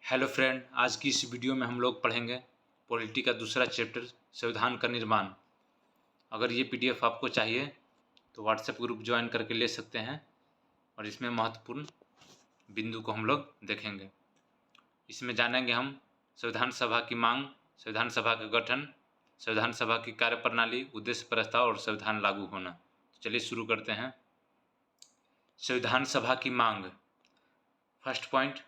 Hello friend, आज की इस वीडियो में हम लोग पढ़ेंगे पॉलिटी का दूसरा चैप्टर संविधान का निर्माण। अगर ये पीडीएफ आपको चाहिए तो व्हाट्सएप ग्रुप ज्वाइन करके ले सकते हैं और इसमें महत्वपूर्ण बिंदु को हम लोग देखेंगे। इसमें जानेंगे हम संविधान सभा की मांग, संविधान सभा का गठन, संविधान सभा की कार्यप्रणाली, उद्देश्य, प्रस्ताव और संविधान लागू होना। तो चलिए शुरू करते हैं। संविधान सभा की मांग। फर्स्ट पॉइंट,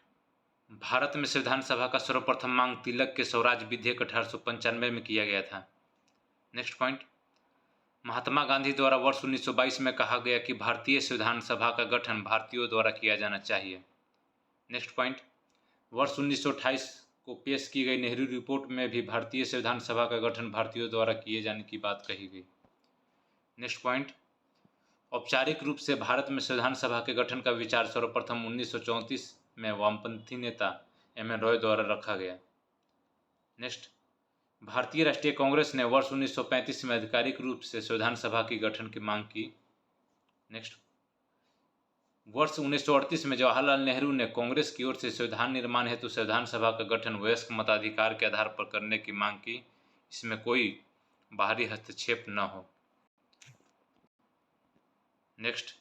भारत में संविधान सभा का सर्वप्रथम मांग तिलक के स्वराज विधेयक 1895 में किया गया था। नेक्स्ट पॉइंट, महात्मा गांधी द्वारा वर्ष 1922 में कहा गया कि भारतीय संविधान सभा का गठन भारतीयों द्वारा किया जाना चाहिए। नेक्स्ट पॉइंट, वर्ष 1928 को पेश की गई नेहरू रिपोर्ट में भी भारतीय संविधान सभा का गठन भारतीयों द्वारा किए जाने की बात कही गई। नेक्स्ट पॉइंट, औपचारिक रूप से भारत में संविधान सभा के गठन का विचार सर्वप्रथम 1934 में वामपंथी नेता एम एन रॉय द्वारा रखा गया। नेक्स्ट, भारतीय राष्ट्रीय कांग्रेस ने वर्ष 1935 में आधिकारिक रूप से संविधान सभा की गठन की मांग की। नेक्स्ट, वर्ष 1938 में जवाहरलाल नेहरू ने कांग्रेस की ओर से संविधान निर्माण हेतु संविधान सभा का गठन वयस्क मताधिकार के आधार पर करने की मांग की, इसमें कोई बाहरी हस्तक्षेप न हो। नेक्स्ट,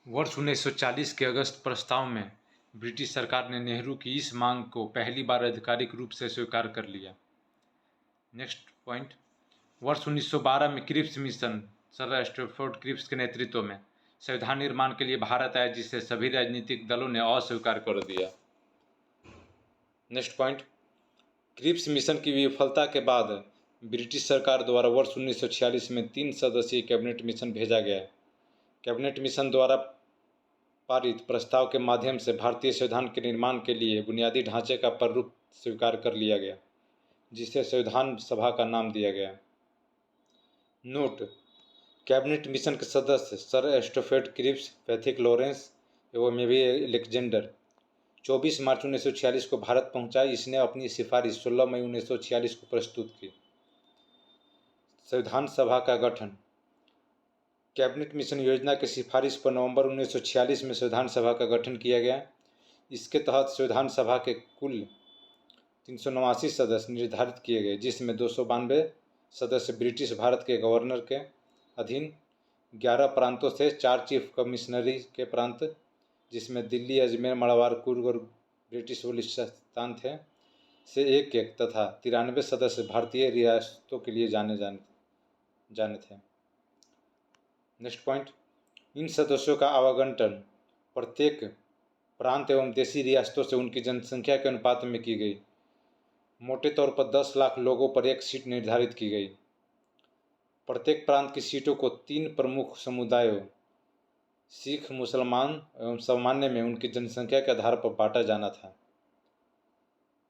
वर्ष 1940 के अगस्त प्रस्ताव में ब्रिटिश सरकार ने नेहरू की इस मांग को पहली बार आधिकारिक रूप से स्वीकार कर लिया। नेक्स्ट पॉइंट, वर्ष 1912 में Cripps mission sir Stafford Cripps के नेतृत्व में संविधान निर्माण के लिए भारत आया, जिसे सभी राजनीतिक दलों ने अस्वीकार कर दिया। नेक्स्ट पॉइंट, क्रिप्स मिशन की विफलता के बाद ब्रिटिश सरकार द्वारा वर्ष 1946 में 3 सदस्यीय कैबिनेट मिशन भेजा गया। कैबिनेट मिशन द्वारा पारित प्रस्ताव के माध्यम से भारतीय संविधान के निर्माण के लिए बुनियादी ढांचे का प्रारूप स्वीकार कर लिया गया, जिसे संविधान सभा का नाम दिया गया। नोट, कैबिनेट मिशन के सदस्य sir Stafford Cripps, Pethick Lawrence एवं मेरी अलेक्जेंडर 24 मार्च 1946 को भारत पहुंचा। इसने अपनी सिफारिश 16 मई 1946 को प्रस्तुत की। संविधान सभा का गठन। कैबिनेट मिशन योजना की सिफारिश पर नवंबर 1946 में संविधान सभा का गठन किया गया। इसके तहत संविधान सभा के कुल 389 सदस्य निर्धारित किए गए, जिसमें 292 सदस्य ब्रिटिश भारत के गवर्नर के अधीन 11 प्रांतों से 4 चीफ कमिश्नरी के प्रांत, जिसमें दिल्ली, अजमेर, मड़वार, कुर्ग और ब्रिटिश बलूचिस्तान थे, से एक तथा 93 सदस्य भारतीय रियासतों के लिए जाने थे। नेक्स्ट पॉइंट, इन सदस्यों का आवंटन प्रत्येक प्रांत एवं देशी रियासतों से उनकी जनसंख्या के अनुपात में की गई। मोटे तौर पर 10 लाख लोगों पर एक सीट निर्धारित की गई। प्रत्येक प्रांत की सीटों को 3 प्रमुख समुदायों सिख, मुसलमान एवं सामान्य में उनकी जनसंख्या के आधार पर बांटा जाना था।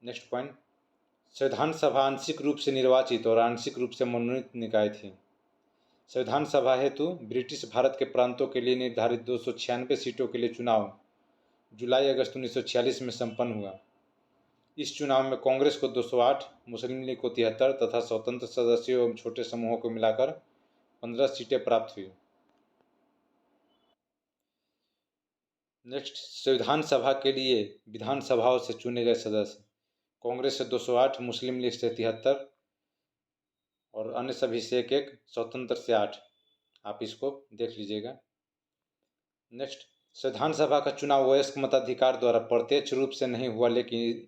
नेक्स्ट पॉइंट, संविधान सभा आंशिक रूप से निर्वाचित और आंशिक रूप से मनोनीत निकाय थी। संविधान सभा हेतु ब्रिटिश भारत के प्रांतों के लिए निर्धारित 296 सीटों के लिए चुनाव जुलाई-अगस्त 1946 में संपन्न हुआ। इस चुनाव में कांग्रेस को 208, मुस्लिम लीग को 73 तथा स्वतंत्र सदस्यों एवं छोटे समूहों को मिलाकर 15 सीटें प्राप्त हुई। नेक्स्ट, संविधान सभा के लिए विधानसभाओं से चुने गए सदस्य। कांग्रेस से 208, मुस्लिम लीग से 73 और अन्य सभी से एक, स्वतंत्र से 8। आप इसको देख लीजिएगा। नेक्स्ट, संविधान सभा का चुनाव वयस्क मताधिकार द्वारा प्रत्यक्ष रूप से नहीं हुआ, लेकिन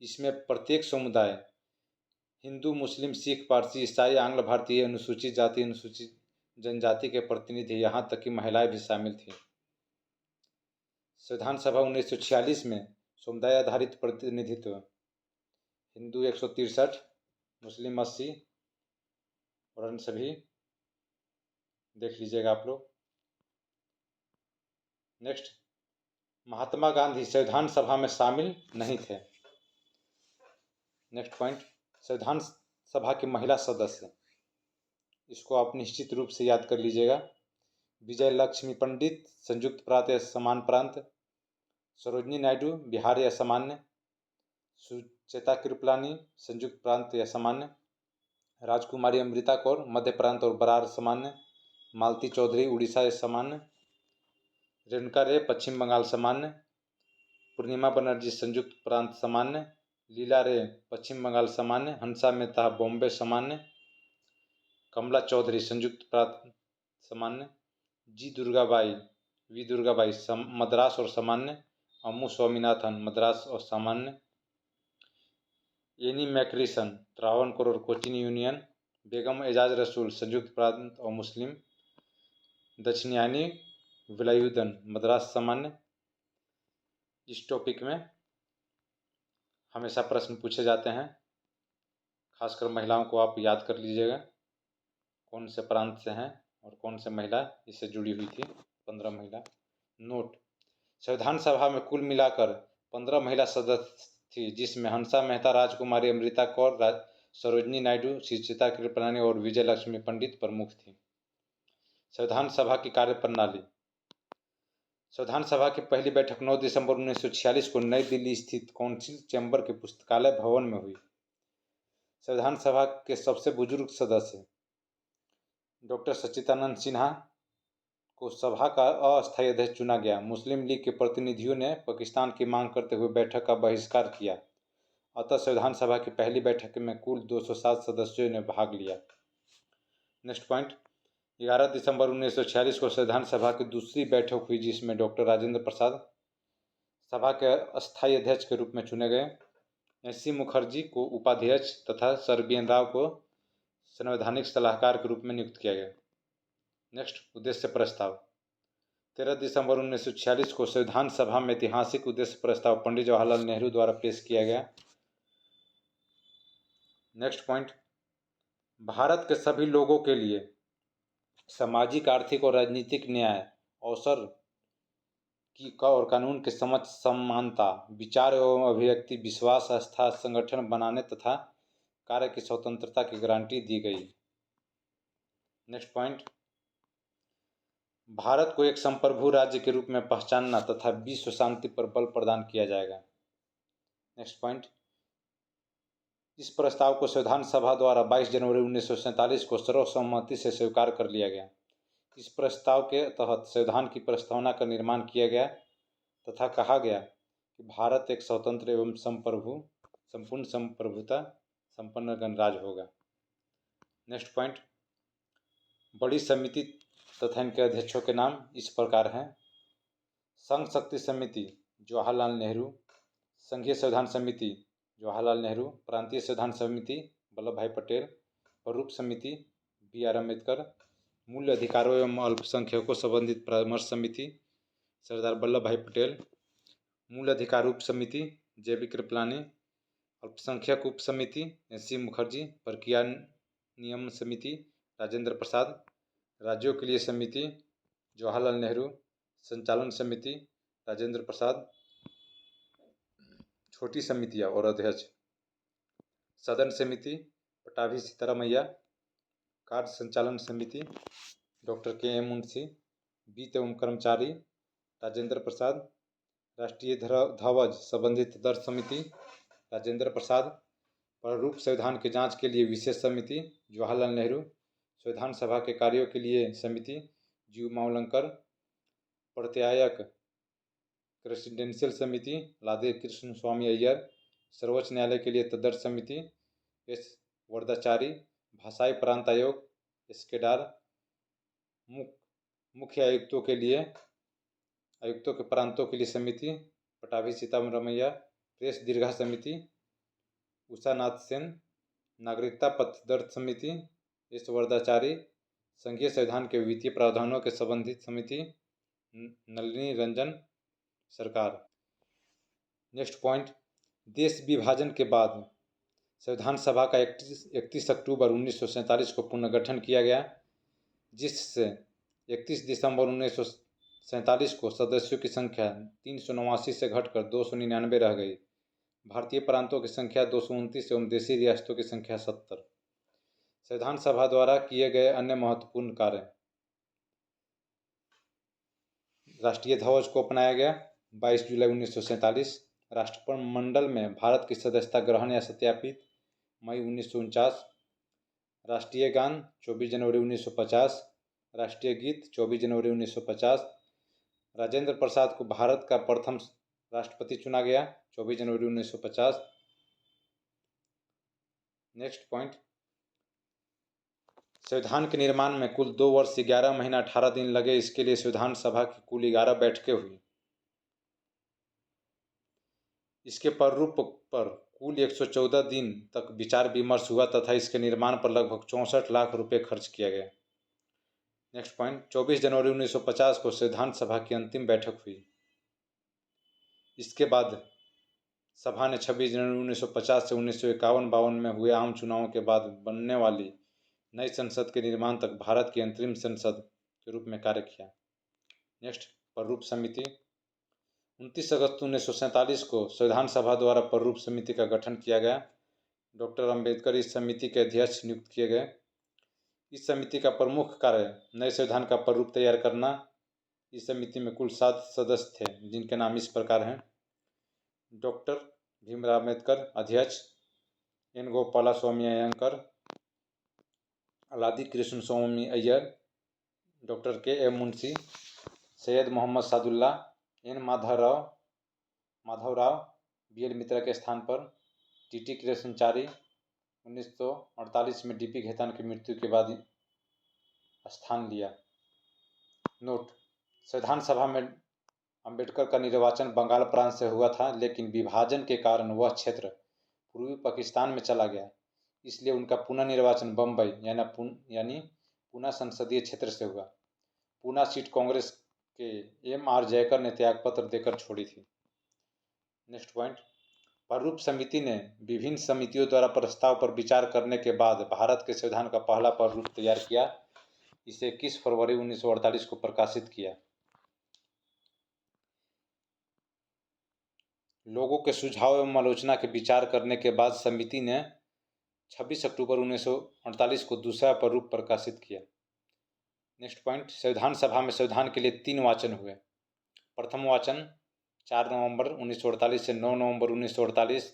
इसमें प्रत्येक समुदाय हिंदू, मुस्लिम, सिख, पारसी, ईसाई, आंग्ल भारतीय, अनुसूचित जाति, अनुसूचित जनजाति के प्रतिनिधि, यहाँ तक कि महिलाएं भी शामिल थी। संविधान सभा 1946 में समुदाय आधारित प्रतिनिधित्व हिंदू 163, मुस्लिम 80 और अन्य सभी देख लीजिएगा आप लोग। नेक्स्ट, महात्मा गांधी संविधान सभा में शामिल नहीं थे। नेक्स्ट पॉइंट, संविधान सभा की महिला सदस्य, इसको आप निश्चित रूप से याद कर लीजिएगा। विजय लक्ष्मी पंडित, संयुक्त प्रांत या समान प्रांत। सरोजनी नायडू, बिहार या सामान्य। सुचेता कृपलानी, संयुक्त प्रांत या सामान्य। राजकुमारी अमृता कौर, मध्य प्रांत और बरार सामान्य। मालती चौधरी, उड़ीसा या सामान्य। रेणुका रे पश्चिम बंगाल सामान्य, पूर्णिमा बनर्जी संयुक्त प्रांत सामान्य, लीला रे पश्चिम बंगाल सामान्य, हंसा मेहता बॉम्बे सामान्य, कमला चौधरी संयुक्त प्रांत सामान्य, वी दुर्गाबाई मद्रास और सामान्य, अम्मू स्वामीनाथन मद्रास और सामान्य, एनी मैक्रिसन त्रावणकोर और कोचीन यूनियन, बेगम एजाज रसूल संयुक्त प्रांत और मुस्लिम, दक्षिणयानी विलायुद्दीन मद्रास सामान्य। इस टॉपिक में हमेशा प्रश्न पूछे जाते हैं, खासकर महिलाओं को आप याद कर लीजिएगा कौन से प्रांत से हैं और कौन से महिला इससे जुड़ी हुई थी। 15 महिला। नोट: संविधान सभा में कुल मिलाकर 15 महिला सदस्य थी, जिसमें हंसा मेहता, राजकुमारी अमृता कौर, सरोजनी नायडू, सुचित्रा कृपलानी और विजय लक्ष्मी पंडित प्रमुख थी। संविधान सभा की कार्यप्रणाली: संविधान सभा की पहली बैठक 9 दिसंबर 1946 को नई दिल्ली स्थित काउंसिल चैम्बर के पुस्तकालय भवन में हुई। संविधान सभा के सबसे बुजुर्ग सदस्य डॉक्टर सच्चिदानंद सिन्हा को सभा का अस्थायी अध्यक्ष चुना गया। मुस्लिम लीग के प्रतिनिधियों ने पाकिस्तान की मांग करते हुए बैठक का बहिष्कार किया, अतः संविधान सभा की पहली बैठक में कुल 207 सदस्यों ने भाग लिया। नेक्स्ट पॉइंट: 11 दिसंबर 1946 को संविधान सभा की दूसरी बैठक हुई, जिसमें डॉक्टर राजेंद्र प्रसाद सभा के अस्थायी अध्यक्ष के रूप में चुने गए। एस सी मुखर्जी को उपाध्यक्ष तथा सर बी एन राव को संवैधानिक सलाहकार के रूप में नियुक्त किया गया। नेक्स्ट: उद्देश्य प्रस्ताव: 13 दिसंबर 1946 को संविधान सभा में ऐतिहासिक उद्देश्य प्रस्ताव पंडित जवाहरलाल नेहरू द्वारा पेश किया गया। नेक्स्ट पॉइंट: भारत के सभी लोगों के लिए सामाजिक, आर्थिक और राजनीतिक न्याय, अवसर और कानून के समझ, समानता, विचार एवं अभिव्यक्ति, विश्वास, आस्था, संगठन बनाने तथा कार्य की स्वतंत्रता की गारंटी दी गई। नेक्स्ट पॉइंट: भारत को एक संप्रभु राज्य के रूप में पहचानना तथा विश्व शांति पर बल प्रदान किया जाएगा। नेक्स्ट पॉइंट: इस प्रस्ताव को संविधान सभा द्वारा 22 जनवरी 1947 को सर्वसम्मति से स्वीकार कर लिया गया। इस प्रस्ताव के तहत संविधान की प्रस्तावना का निर्माण किया गया तथा कहा गया कि भारत एक स्वतंत्र एवं संपूर्ण संप्रभुता संपन्न गणराज्य होगा। नेक्स्ट पॉइंट: बड़ी समिति तथा इनके अध्यक्षों के नाम इस प्रकार हैं: संघ शक्ति समिति जवाहरलाल नेहरू, संघीय संविधान समिति जवाहरलाल नेहरू, प्रांतीय संविधान समिति वल्लभ भाई पटेल, प्रारूप समिति बी आर अम्बेडकर, मूल अधिकारों एवं अल्पसंख्यकों संबंधित परामर्श समिति सरदार वल्लभ भाई पटेल, मूल अधिकार उप समिति जे बी कृपलानी, अल्पसंख्यक उप समिति एस सी मुखर्जी, प्रक्रिया नियम समिति राजेंद्र प्रसाद, राज्यों के लिए समिति जवाहरलाल नेहरू, संचालन समिति राजेंद्र प्रसाद, छोटी समितियां और अध्यक्ष सदन समिति पटाभी सीतारामैया, कार्य संचालन समिति डॉक्टर के एम मुंशी, वित्त एवं कर्मचारी राजेंद्र प्रसाद, राष्ट्रीय ध्वज संबंधित दर्ज समिति राजेंद्र प्रसाद, प्रारूप संविधान की जांच के लिए विशेष समिति जवाहरलाल नेहरू, संविधान सभा के कार्यों के लिए समिति जीव मावलंकर, प्रत्यायक प्रेसिडेंशियल समिति लादे कृष्ण स्वामी अय्यर, सर्वोच्च न्यायालय के लिए तदर्थ समिति एस वरदाचारी, भाषाई प्रांत आयोग एस केदार, मुख्य आयुक्तों के प्रांतों के लिए समिति पटाभी सीतारामैया, प्रेस दीर्घा समिति उषा नाथ सेन, नागरिकता पत्रदर्थ समिति एस वरदाचारी, संघीय संविधान के वित्तीय प्रावधानों के संबंधित समिति नलिनी रंजन सरकार। नेक्स्ट पॉइंट: देश विभाजन के बाद संविधान सभा का 31 अक्टूबर 1947 को पुनर्गठन किया गया, जिससे 31 दिसंबर 1947 को सदस्यों की संख्या 389 से घटकर 299 रह गई। भारतीय प्रांतों की संख्या 229 एवं देशी रियासतों की संख्या 70। संविधान सभा द्वारा किए गए अन्य महत्वपूर्ण कार्य: राष्ट्रीय ध्वज को अपनाया गया 22 जुलाई 1947, राष्ट्रमंडल में भारत की सदस्यता ग्रहण या सत्यापित मई 1949, राष्ट्रीय गान 24 जनवरी 1950, राष्ट्रीय गीत 24 जनवरी 1950, राजेंद्र प्रसाद को भारत का प्रथम राष्ट्रपति चुना गया 24 जनवरी 1950। नेक्स्ट पॉइंट, संविधान के निर्माण में कुल 2 वर्ष 11 महीना 18 दिन लगे। इसके लिए संविधान सभा की कुल 11 बैठकें हुई। इसके प्रारूप पर कुल 114 दिन तक विचार विमर्श हुआ तथा इसके निर्माण पर लगभग 64 लाख रुपए खर्च किया गया। नेक्स्ट पॉइंट, 24 जनवरी 1950 को संविधान सभा की अंतिम बैठक हुई। इसके बाद सभा ने 26 जनवरी 1950 से 1951-52 में हुए आम चुनावों के बाद बनने वाली नई संसद के निर्माण तक भारत की अंतरिम संसद के रूप में कार्य किया। नेक्स्ट, प्रारूप समिति। 29 अगस्त 1947 को संविधान सभा द्वारा प्रारूप समिति का गठन किया गया। डॉक्टर अंबेडकर इस समिति के अध्यक्ष नियुक्त किए गए। इस समिति का प्रमुख कार्य नए संविधान का प्रारूप तैयार करना। इस समिति में कुल 7 सदस्य थे, जिनके नाम इस प्रकार हैं: डॉक्टर भीमराव अम्बेडकर अध्यक्ष, N Gopalaswami Ayyangar, Alladi Krishna Swami Ayyar, doctor K M Munshi, Syed Mohammad Saadulla, N Madhavrao B L Mitra के स्थान पर, टी कृष्णचारी 1948 में डीपी खेतान की मृत्यु के बाद स्थान लिया। नोट, संविधान सभा में अंबेडकर का निर्वाचन बंगाल प्रांत से हुआ था, लेकिन विभाजन के कारण वह क्षेत्र पूर्वी पाकिस्तान में चला गया। इसलिए उनका पुनः निर्वाचन बम्बई यानी पूना संसदीय क्षेत्र से हुआ। पूना सीट कांग्रेस के एम.आर. जयकर ने त्यागपत्र देकर छोड़ी थी। नेक्स्ट पॉइंट, प्रारूप समिति ने विभिन्न समितियों द्वारा प्रस्ताव पर विचार करने के बाद भारत के संविधान का पहला प्रारूप तैयार किया। इसे 21 फरवरी 1948 को प्रकाशित किया। लोगों के सुझाव एवं आलोचना के विचार करने के बाद समिति ने 26 अक्टूबर 1948 को दूसरा प्रारूप प्रकाशित किया। नेक्स्ट पॉइंट, संविधान सभा में संविधान के लिए 3 वाचन हुए। प्रथम वाचन 4 नवंबर 1948 से 9 नवंबर 1948,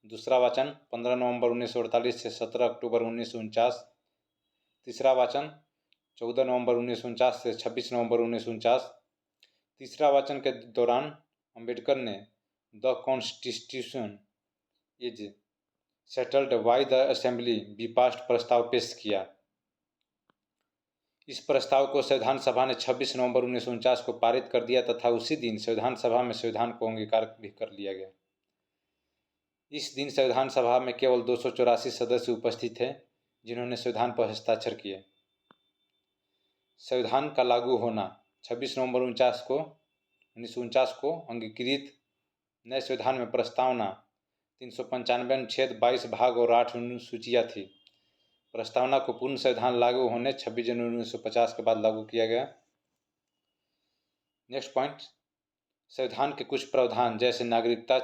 दूसरा वाचन 15 नवंबर 1948 से 17 अक्टूबर 1949, तीसरा वाचन 14 नवंबर 1949 से 26 नवंबर 1949। तीसरा वाचन के दौरान अंबेडकर ने the constitution is settled by the assembly be passed प्रस्ताव पेश किया। इस प्रस्ताव को संविधान सभा ने 26 नवंबर 1949 को पारित कर दिया तथा उसी दिन संविधान सभा में संविधान को अंगीकार भी कर लिया गया। इस दिन संविधान सभा में केवल 284 सदस्य उपस्थित थे, जिन्होंने संविधान पर हस्ताक्षर किए। संविधान का लागू होना 26 नवंबर 1949 को अंगीकृत नए संविधान में प्रस्तावना 395 अनुच्छेद 22 भाग और 8 अनुसूचियाँ थी। प्रस्तावना को पूर्ण संविधान लागू होने 26 जनवरी 1950 के बाद लागू किया गया। नेक्स्ट पॉइंट, संविधान के कुछ प्रावधान जैसे नागरिकता,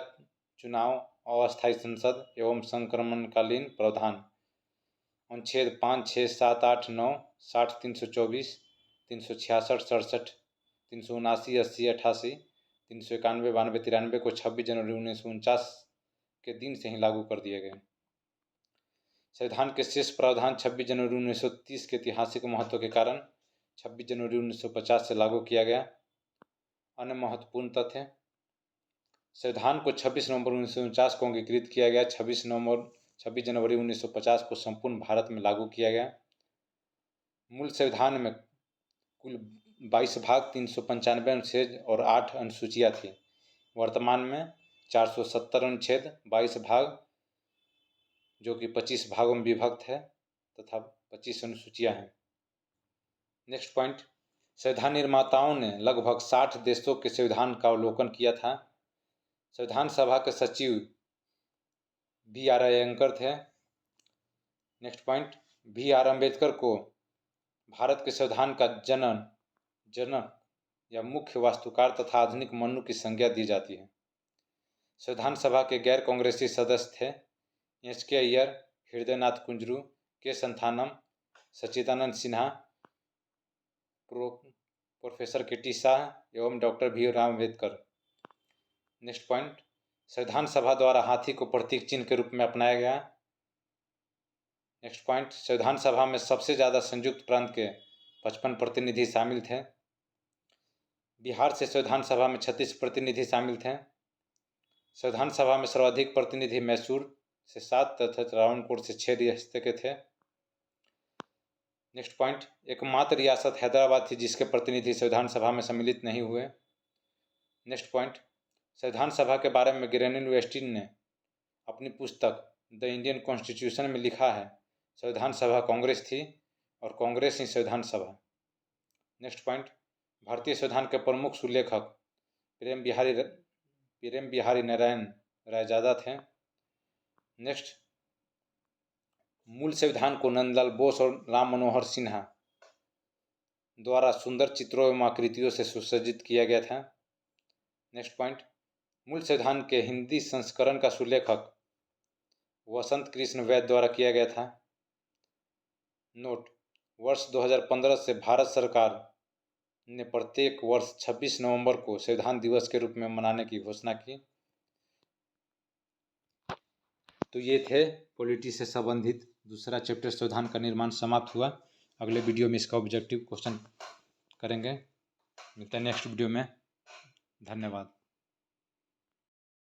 चुनाव, अस्थायी संसद एवं संक्रमणकालीन प्रावधान अनुच्छेद 5, 6, 7, 8, 9, 60, 324, 366, 67, 379, 80, 88, 391, 92, 93 को 26 जनवरी 1949 के दिन से ही लागू कर दिए गए। संविधान के शेष प्रावधान 26 जनवरी 1930 के ऐतिहासिक महत्व के कारण 26 जनवरी 1950 से लागू किया गया। अन्य महत्वपूर्ण तथ्य, संविधान को 26 नवंबर 1949 को अंगीकृत किया गया। 26 जनवरी 1950 को संपूर्ण भारत में लागू किया गया। मूल संविधान में कुल 22 भाग, 395 अनुच्छेद और 8 अनुसूचियाँ थी। वर्तमान में 470 अनुच्छेद, 22 भाग जो कि 25 भागों में विभक्त है तथा 25 अनुसूचियाँ हैं। नेक्स्ट पॉइंट, संविधान निर्माताओं ने लगभग 60 देशों के संविधान का अवलोकन किया था। संविधान सभा के सचिव बी.आर. अयंकर थे। Next point, B R. अम्बेडकर को भारत के संविधान का जनक या मुख्य वास्तुकार तथा आधुनिक मनु की संज्ञा दी जाती है। संविधान सभा के गैर कांग्रेसी सदस्य थे एच.के. अय्यर, हृदयनाथ कुंजरू, के संथानम, सच्चिदानंद सिन्हा, प्रोफेसर के.टी. शाह एवं doctor Bhimrao Ambedkar. Next point, संविधान सभा द्वारा हाथी को प्रतीक चिन्ह के रूप में अपनाया गया। नेक्स्ट पॉइंट, संविधान सभा में सबसे ज़्यादा संयुक्त प्रांत के 55 प्रतिनिधि शामिल थे। बिहार से संविधान सभा में 36 प्रतिनिधि शामिल थे। संविधान सभा में सर्वाधिक प्रतिनिधि मैसूर से 7 तथा त्रावणकोर से 6 रियासत के थे। नेक्स्ट पॉइंट, एकमात्र रियासत हैदराबाद थी जिसके प्रतिनिधि संविधान सभा में सम्मिलित नहीं हुए। नेक्स्ट पॉइंट, संविधान सभा के बारे में ग्रेनिल वेस्टिन ने अपनी पुस्तक द इंडियन कॉन्स्टिट्यूशन में लिखा है, संविधान सभा कांग्रेस थी और कांग्रेस ही संविधान सभा। नेक्स्ट पॉइंट, भारतीय संविधान के प्रमुख सुलेखक प्रेम बिहारी नारायण रायजादा थे। नेक्स्ट, मूल संविधान को नंदलाल बोस और राम मनोहर सिन्हा द्वारा सुंदर चित्रों एवं आकृतियों से सुसज्जित किया गया था। नेक्स्ट पॉइंट, मूल संविधान के हिंदी संस्करण का सुलेखक वसंत कृष्ण वैद्य द्वारा किया गया था। नोट, वर्ष 2015 से भारत सरकार ने प्रत्येक वर्ष 26 नवंबर को संविधान दिवस के रूप में मनाने की घोषणा की। तो ये थे पॉलिटी से संबंधित दूसरा चैप्टर संविधान का निर्माण समाप्त हुआ। अगले वीडियो में इसका ऑब्जेक्टिव क्वेश्चन करेंगे। मिलते हैं नेक्स्ट वीडियो में। धन्यवाद।